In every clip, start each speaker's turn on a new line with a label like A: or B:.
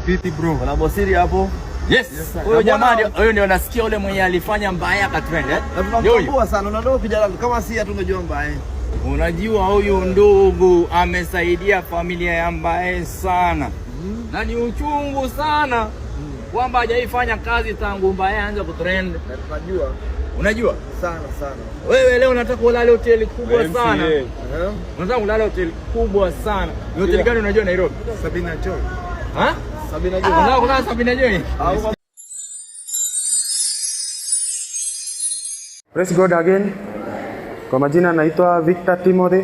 A: Fiti bro.
B: Kuna bosiri hapo?
C: Yes. Huyo jamaa huyo ndio nasikia ule mwenye alifanya mbaya akatrend
B: Tunamtambua sana. Unajua kijana kama si hatungejua mbaya.
C: Unajua huyu ndugu amesaidia familia ya Mbae sana. Na ni uchungu sana kwamba hajaifanya kazi tangu Mbae aanze kutrend.
B: Tunajua.
C: Unajua?
B: Sana.
C: Wewe leo unataka ulale hoteli kubwa sana. Unataka ulale hoteli kubwa sana. Ni hoteli gani unajua Nairobi?
B: Sabina Joy.
C: Ha?
B: Sabina Joy.
C: Unataka kulala Sabina Joy?
A: Praise God again. Kwa majina naitwa Victor Timothy.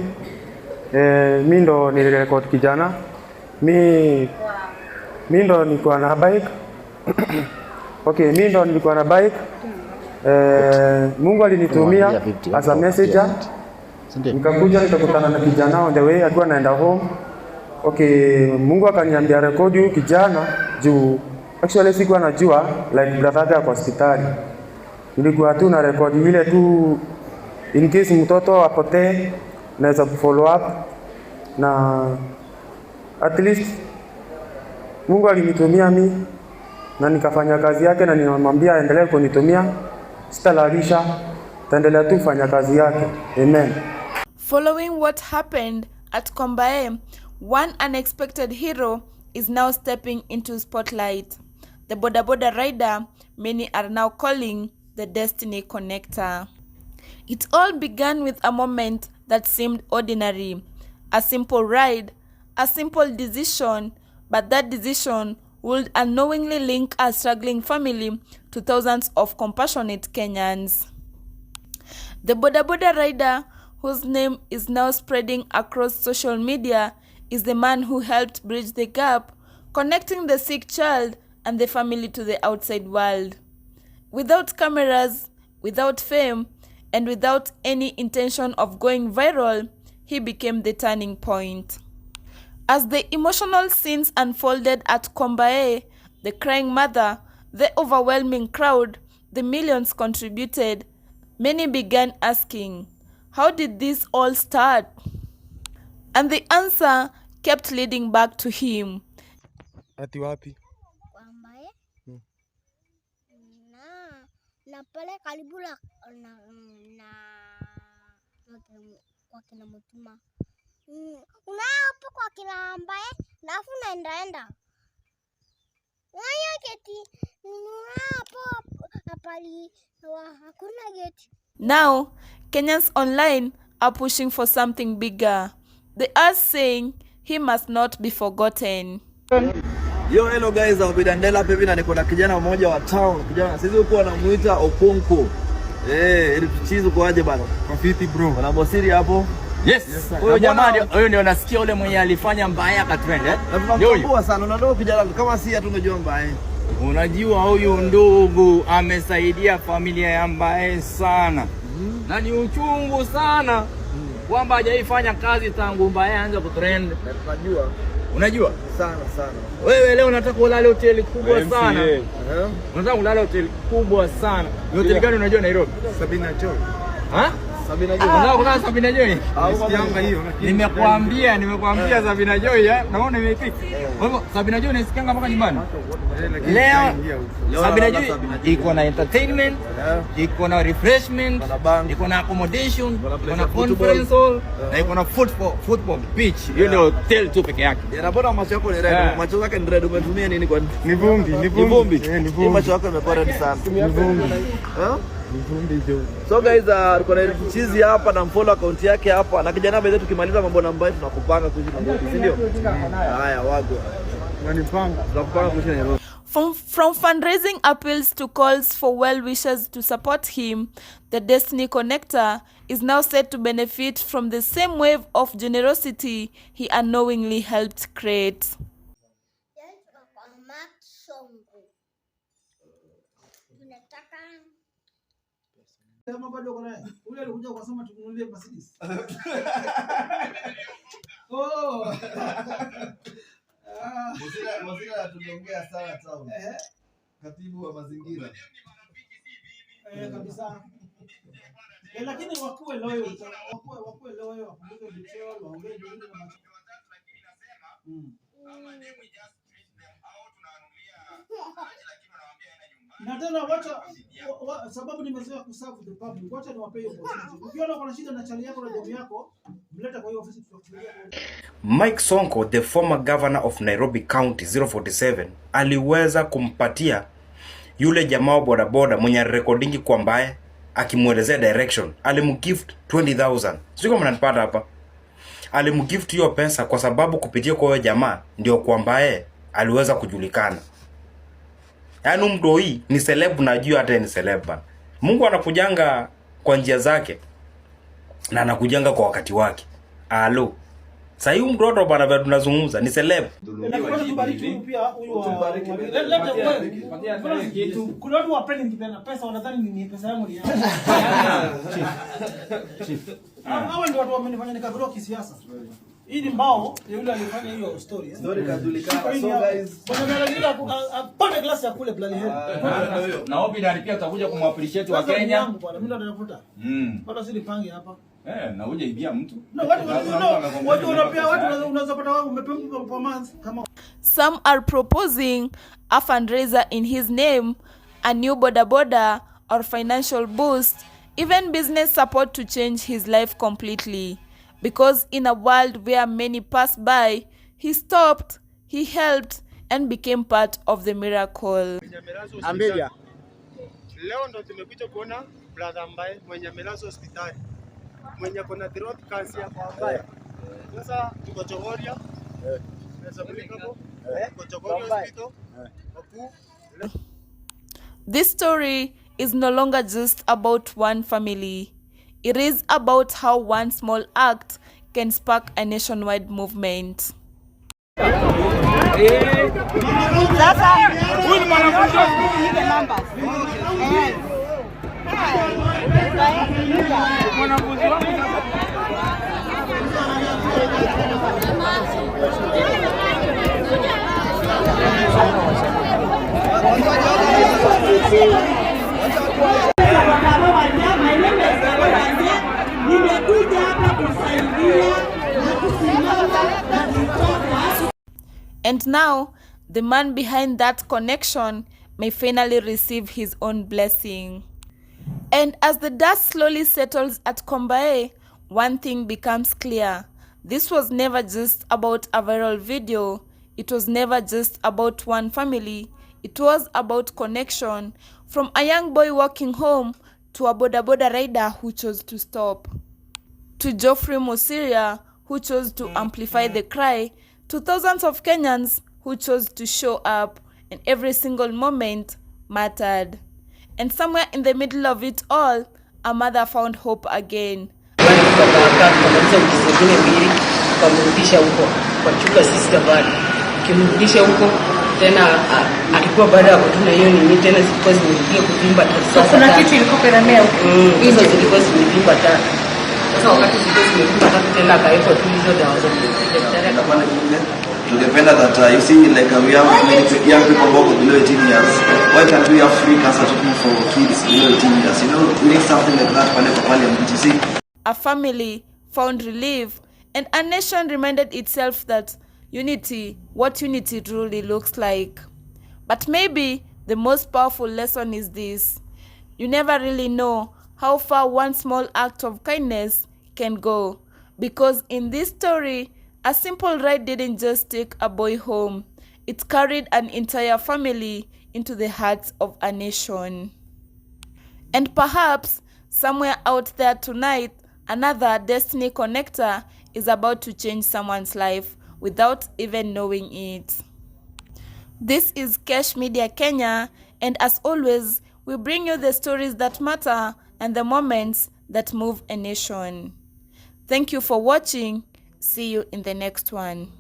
A: Mimi ndo nilirecord kijana. Mimi ndo nilikuwa na bike. Okay, mimi ndo nilikuwa na bike. Mungu alinitumia as a messenger. Nikakuja nikakutana na kijana on the way alikuwa anaenda home. Okay, Mungu akaniambia record huyu kijana juu actually sikuwa najua like brother yake kwa hospitali. Nilikuwa tu na record ile tu in case mtoto apotee naweza follow up na at least Mungu alinitumia mimi na nikafanya kazi yake na ninamwambia aendelee kunitumia. Sitalalisha, taendelea tu kufanya kazi yake. Amen.
D: Following what happened at Mbae, one unexpected hero is now stepping into spotlight. The Boda rider many are now calling the Destiny Connector. It all began with a moment that seemed ordinary. A simple ride, a simple decision, but that decision would unknowingly link a struggling family to thousands of compassionate Kenyans. The Boda rider, whose name is now spreading across social media, is the man who helped bridge the gap, connecting the sick child and the family to the outside world. Without cameras, without fame, and without any intention of going viral, he became the turning point. As the emotional scenes unfolded at Mbae, the crying mother, the overwhelming crowd, the millions contributed, many began asking, how did this all start? And the answer kept leading back to him.
A: Ati wapi?
E: Mbae? Na pale karibu na kwa kina Mutuma. Hapo kwa kina Mbae na afu naenda. Waya geti. Hapo hapali hakuna geti.
D: Now, Kenyans online are pushing for something bigger. They are saying he must not be forgotten.
B: Hello guys, I'll be Dandela pevi na niko na kijana mmoja wa town. Kijana sisi huko wanamuita Okonko. Ili tuchizo kwaje bana?
A: Fiti bro.
B: Kuna bosiri hapo?
C: Yes. Huyo jamaa huyo ndio nasikia ule mwenye alifanya mbaya akatrend
B: Tunamtambua sana. Unajua kijana kama si hatungejua mbaya.
C: Unajua huyu ndugu amesaidia familia ya Mbae sana. Na ni uchungu sana kwamba hajaifanya kazi tangu Mbae aanze kutrend.
B: Tunajua.
C: Unajua?
B: Sana.
C: Wewe leo unataka ulale hoteli kubwa sana. Unataka ulale hoteli kubwa sana. Ni hoteli gani unajua Nairobi?
B: Sabina Joy.
C: Ha?
B: Sabina Joy.
C: Unataka kulala Sabina Joy?
B: Sikianga hiyo.
C: Nimekuambia Sabina Joy naona imepika. Kwa hivyo Sabina Joy unasikianga mpaka nyumbani. Leo Sabina Joy iko na entertainment, iko na refreshment, iko na accommodation, iko na conference hall, na iko na football pitch. Hiyo ndio hotel tu peke yake.
B: Yanapona macho yako ni red, macho yako ni red, umetumia nini kwa?
A: Ni vumbi.
B: Ni macho yako yamekuwa red sana.
A: Ni vumbi.
B: Ni vumbi jo. So guys, tuko na chizi hapa na follow account yake hapa na kijana bado tukimaliza mambo na Mbae tunakupanga kuishi na Nairobi, si ndio? Haya wago.
A: Wanipanga.
B: Tunakupanga kuishi na Nairobi.
D: From fundraising appeals to calls for well wishers to support him, the Destiny Connector is now set to benefit from the same wave of generosity he unknowingly helped create.
F: Kama bado kuna ule alikuja kusema tununulie Mercedes.
B: Mozilla tunaongea sana town. Katibu wa mazingira.
F: Kabisa. Lakini wakuwe loyo, wakuwe loyo, wakumbuke vicheo, waongee nini na macho. Na tena wacha sababu nimezoea kuserve the public. Wacha niwape hiyo opportunity. Ukiona kuna shida na chali yako na jamii yako, mleta kwa hiyo ofisi tutakufikia.
G: Mike Sonko, the former governor of Nairobi County 047, aliweza kumpatia yule jamaa wa bodaboda mwenye recording kwa mbaye akimuelezea direction, alimgift 20,000. Sio kama mnanipata hapa. Alimgift hiyo pesa kwa sababu kupitia kwa huyo jamaa ndio kwa mbaye aliweza kujulikana. Yaani mtu hii ni celeb, najua hata ni celeb bana. Mungu anakujanga kwa njia zake na anakujanga kwa wakati wake. Alo. Sasa huyu mtoto bana vile tunazungumza ni celeb.
F: Kuna watu wapende nikipeana pesa wanadhani ni pesa yangu ni yao. Hao ndio watu wamenifanya nikabroke kisiasa. Hii ni mbao yule alifanya hiyo story.
B: Story kajulikana. So guys,
F: bwana mimi apande glasi ya kule bloody hell.
C: Na Obi na pia tutakuja kumappreciate wa Kenya.
F: Bwana mimi ndo natafuta. Bado si nipange hapa.
C: Na uje ibia mtu.
F: Watu wanapea watu unaweza pata wao umepemba performance kama.
D: Some are proposing a fundraiser in his name, a new boda boda or financial boost, even business support to change his life completely. Because in a world where many pass by, he stopped, he helped, and became part of the miracle.
A: Ambelia. Leo ndo tumekuja kuona brother ambaye mwenye amelazwa hospitali. Mwenye kuna throat cancer kwa ambaye. Sasa tuko Chogoria.
D: This story is no longer just about one family. It is about how one small act can spark a nationwide movement. And now, the man behind that connection may finally receive his own blessing. And as the dust slowly settles at MBAE, one thing becomes clear. This was never just about a viral video. It was never just about one family. It was about connection, from a young boy walking home to a boda boda rider who chose to stop, to Geoffrey Mosiria, who chose to amplify the cry, to thousands of Kenyans who chose to show up, and every single moment mattered. And somewhere in the middle of it all, a mother found hope again.
H: Tena alikuwa baada ya kutuna hiyo nini tena zilikuwa zimerudia kuvimba tatu. So kuna kitu ilikuwa penamea huko. Hizo zilikuwa zimevimba tatu. Sasa wakati zilikuwa zimevimba tatu tena akawekwa tu hizo dawa za daktari akaona nyingine.
B: tungependa that you see like we have many young people who are below 18 years. Why can't we have free cancer treatment for kids below 18 years? You know, we need something like that for parliament, you see.
D: A family found relief, and a nation reminded itself that unity, what unity truly looks like. But maybe the most powerful lesson is this: you never really know how far one small act of kindness can go. Because in this story, a simple ride didn't just take a boy home. It carried an entire family into the hearts of a nation. And perhaps somewhere out there tonight, another destiny connector is about to change someone's life without even knowing it. This is Cash Media Kenya, and as always, we bring you the stories that matter and the moments that move a nation. Thank you for watching. See you in the next one.